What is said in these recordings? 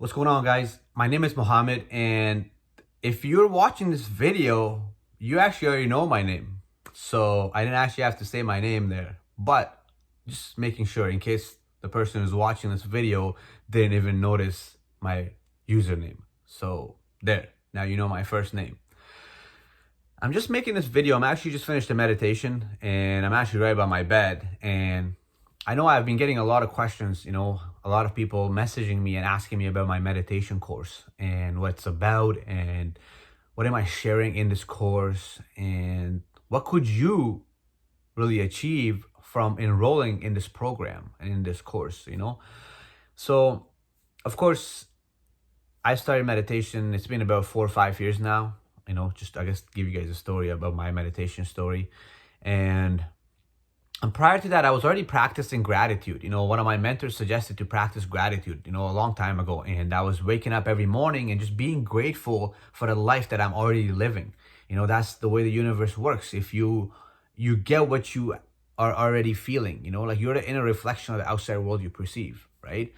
What's going on, guys? My name is Mohammed, and if you're watching this video, you actually already know my name. So I didn't actually have to say my name there, but just making sure in case the person who's watching this video didn't even notice my username. So there, now you know my first name. I'm just making this video. I'm actually just finished a meditation and I'm actually right by my bed. And I know I've been getting a lot of questions, a lot of people messaging me and asking me about my meditation course and what it's about and what am I sharing in this course and what could you really achieve from enrolling in this program and in this course. So, of course, I started meditation. It's been about 4 or 5 years now. Just I guess give you guys a story about my meditation story. And prior to that, I was already practicing gratitude. One of my mentors suggested to practice gratitude, a long time ago. And I was waking up every morning and just being grateful for the life that I'm already living. That's the way the universe works. If you get what you are already feeling, like you're the inner reflection of the outside world you perceive, right?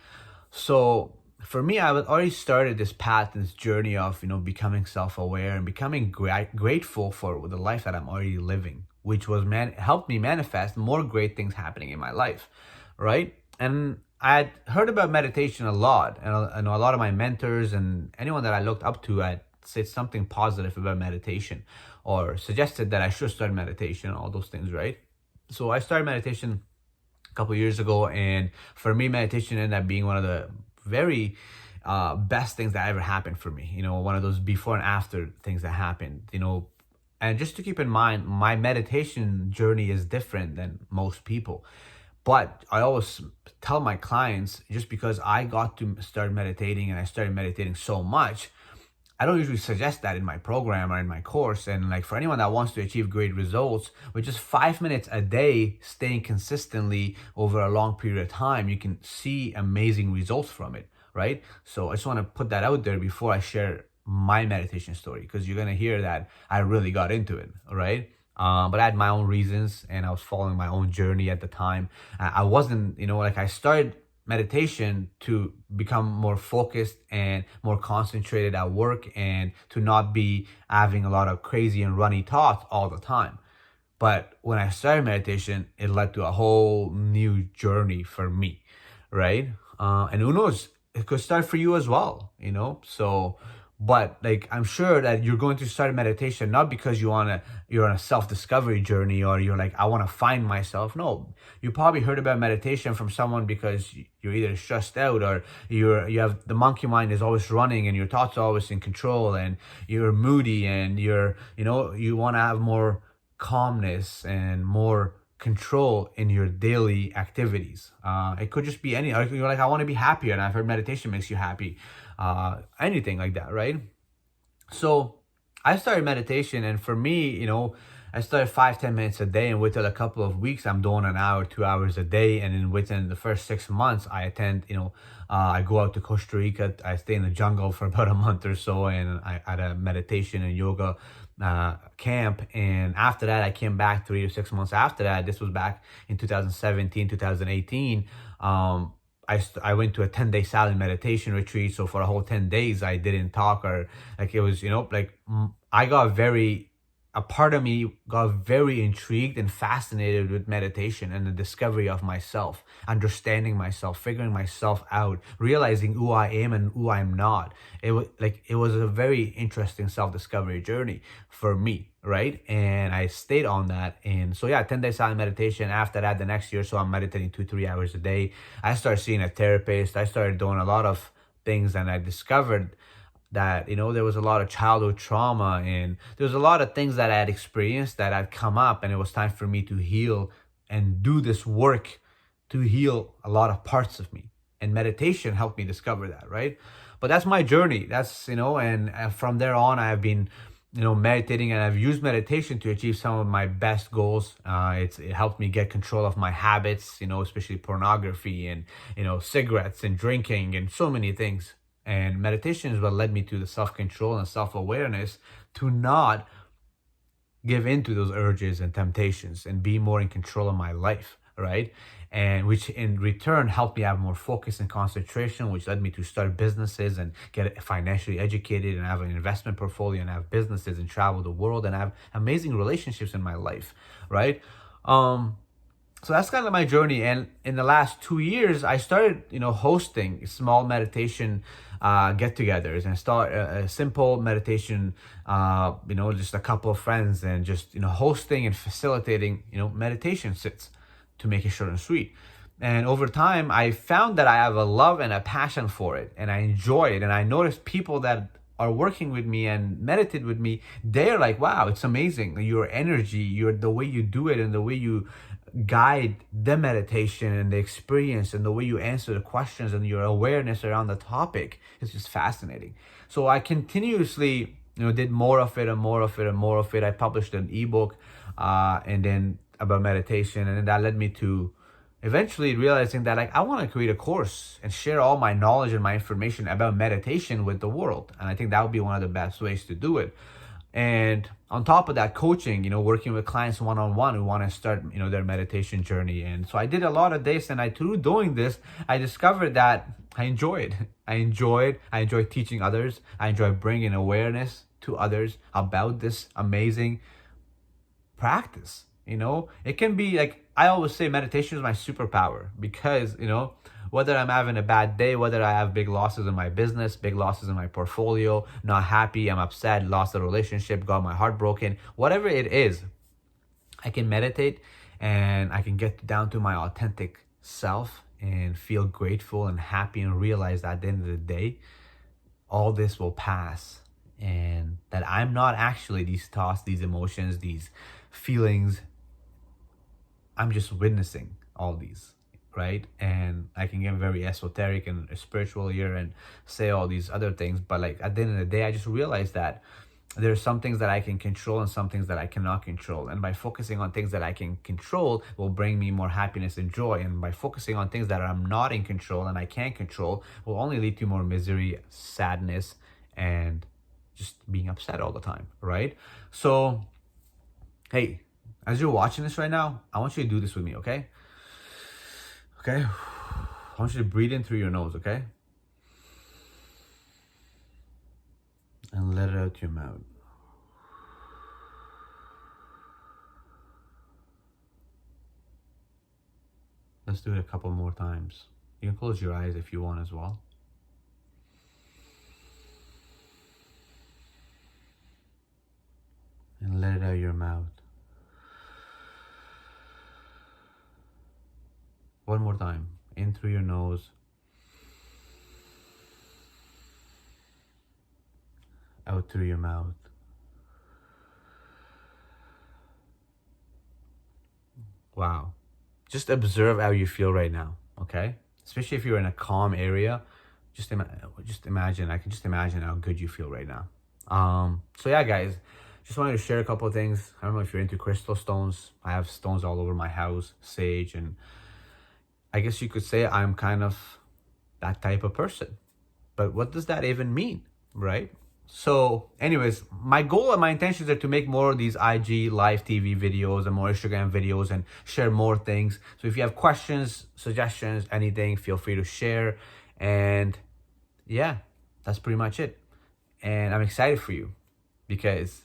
So for me, I had already started this path, this journey of, becoming self-aware and becoming grateful for the life that I'm already living, which was helped me manifest more great things happening in my life, right? And I had heard about meditation a lot, and a lot of my mentors and anyone that I looked up to had said something positive about meditation or suggested that I should start meditation, all those things, right? So I started meditation a couple years ago, and for me, meditation ended up being one of the very best things that ever happened for me. One of those before and after things that happened. And just to keep in mind, my meditation journey is different than most people. But I always tell my clients, just because I got to start meditating and I started meditating so much, I don't usually suggest that in my program or in my course. And like for anyone that wants to achieve great results with just 5 minutes a day, staying consistently over a long period of time, you can see amazing results from it, right? So I just want to put that out there before I share my meditation story, because you're going to hear that I really got into it, right? But I had my own reasons and I was following my own journey at the time. I wasn't, I started meditation to become more focused and more concentrated at work and to not be having a lot of crazy and runny thoughts all the time. But when I started meditation, it led to a whole new journey for me, right? And who knows, it could start for you as well, So, but like I'm sure that you're going to start meditation not because you're on a self-discovery journey or you're like, I want to find myself. No, you probably heard about meditation from someone because you're either stressed out or you have the monkey mind is always running and your thoughts are always in control and you're moody and you want to have more calmness and more control in your daily activities. It could just be you're like, I want to be happier, and I've heard meditation makes you happy. Anything like that, right? So I started meditation, and for me, I started 5-10 minutes a day, and within a couple of weeks, I'm doing an hour, 2 hours a day, and then within the first 6 months, I attend. I go out to Costa Rica. I stay in the jungle for about a month or so, and I had a meditation and yoga camp. And after that, I came back 3 to 6 months after that. This was back in 2017, 2018. I went to a 10-day silent meditation retreat. So for a whole 10 days, I didn't talk or like it was, I got a part of me got very intrigued and fascinated with meditation and the discovery of myself, understanding myself, figuring myself out, realizing who I am and who I'm not. It was a very interesting self-discovery journey for me, right? And I stayed on that. And so yeah, 10-day silent meditation. After that, the next year, so I'm meditating 2-3 hours a day. I started seeing a therapist. I started doing a lot of things, and I discovered that there was a lot of childhood trauma and there was a lot of things that I had experienced that had come up, and it was time for me to heal and do this work to heal a lot of parts of me, and meditation helped me discover that, right? But that's my journey. That's and from there on I've been meditating, and I've used meditation to achieve some of my best goals. It helped me get control of my habits, especially pornography and cigarettes and drinking and so many things. And meditation is what led me to the self-control and self-awareness to not give in to those urges and temptations and be more in control of my life, right? and which in return helped me have more focus and concentration, which led me to start businesses and get financially educated and have an investment portfolio and have businesses and travel the world and have amazing relationships in my life, right? So that's kind of my journey. And in the last 2 years, I started, hosting small meditation get-togethers and start a simple meditation, just a couple of friends and just, hosting and facilitating, meditation sits, to make it short and sweet. And over time, I found that I have a love and a passion for it, and I enjoy it. And I noticed people that are working with me and meditate with me, they're like, wow, it's amazing. Your energy, the way you do it, and the way you guide the meditation and the experience, and the way you answer the questions, and your awareness around the topic is just fascinating. So I continuously, did more of it and more of it and more of it. I published an ebook, and then about meditation, and then that led me to eventually realizing that, like, I want to create a course and share all my knowledge and my information about meditation with the world. And I think that would be one of the best ways to do it. And on top of that, coaching, working with clients one-on-one who want to start, their meditation journey. And so I did a lot of this, and through doing this, I discovered that I enjoy it. I enjoy teaching others. I enjoy bringing awareness to others about this amazing practice. It can be like, I always say meditation is my superpower, because, whether I'm having a bad day, whether I have big losses in my business, big losses in my portfolio, not happy, I'm upset, lost a relationship, got my heart broken, whatever it is, I can meditate and I can get down to my authentic self and feel grateful and happy, and realize that at the end of the day, all this will pass, and that I'm not actually these thoughts, these emotions, these feelings. I'm just witnessing all these, right? And I can get very esoteric and spiritual here and say all these other things, but like at the end of the day, I just realized that there are some things that I can control and some things that I cannot control. And by focusing on things that I can control will bring me more happiness and joy. And by focusing on things that I'm not in control and I can't control will only lead to more misery, sadness, and just being upset all the time, right? So, hey, as you're watching this right now, I want you to do this with me, okay? Okay? I want you to breathe in through your nose, okay? And let it out your mouth. Let's do it a couple more times. You can close your eyes if you want as well. And let it out your mouth. One more time. In through your nose. Out through your mouth. Wow. Just observe how you feel right now, okay? Especially if you're in a calm area. Just imagine, I can just imagine how good you feel right now. So yeah, guys, just wanted to share a couple of things. I don't know if you're into crystal stones. I have stones all over my house, sage, and I guess you could say I'm kind of that type of person. But what does that even mean, right? So anyways, my goal and my intentions are to make more of these IG live TV videos and more Instagram videos and share more things. So if you have questions, suggestions, anything, feel free to share. And yeah, that's pretty much it. And I'm excited for you, because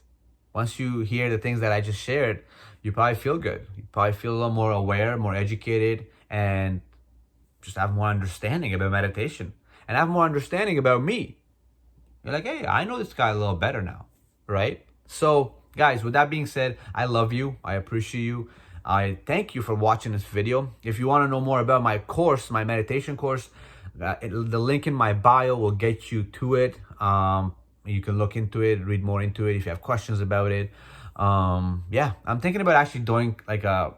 once you hear the things that I just shared, you probably feel good. You probably feel a little more aware, more educated, and just have more understanding about meditation and have more understanding about me. You're like, hey, I know this guy a little better now, right? So guys, with that being said, I love you. I appreciate you. I thank you for watching this video. If you want to know more about my course, my meditation course, the link in my bio will get you to it. You can look into it, read more into it if you have questions about it. Yeah, I'm thinking about actually doing like a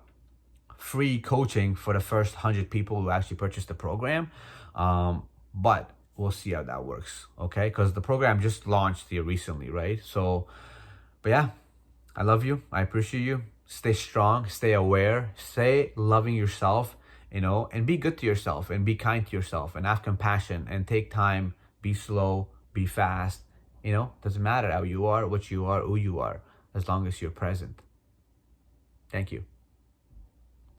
free coaching for the first 100 people who actually purchase the program. But we'll see how that works, okay? Because the program just launched here recently, right? So, but yeah, I love you. I appreciate you. Stay strong, stay aware, stay loving yourself, and be good to yourself and be kind to yourself and have compassion and take time, be slow, be fast. Doesn't matter how you are, what you are, who you are, as long as you're present. Thank you.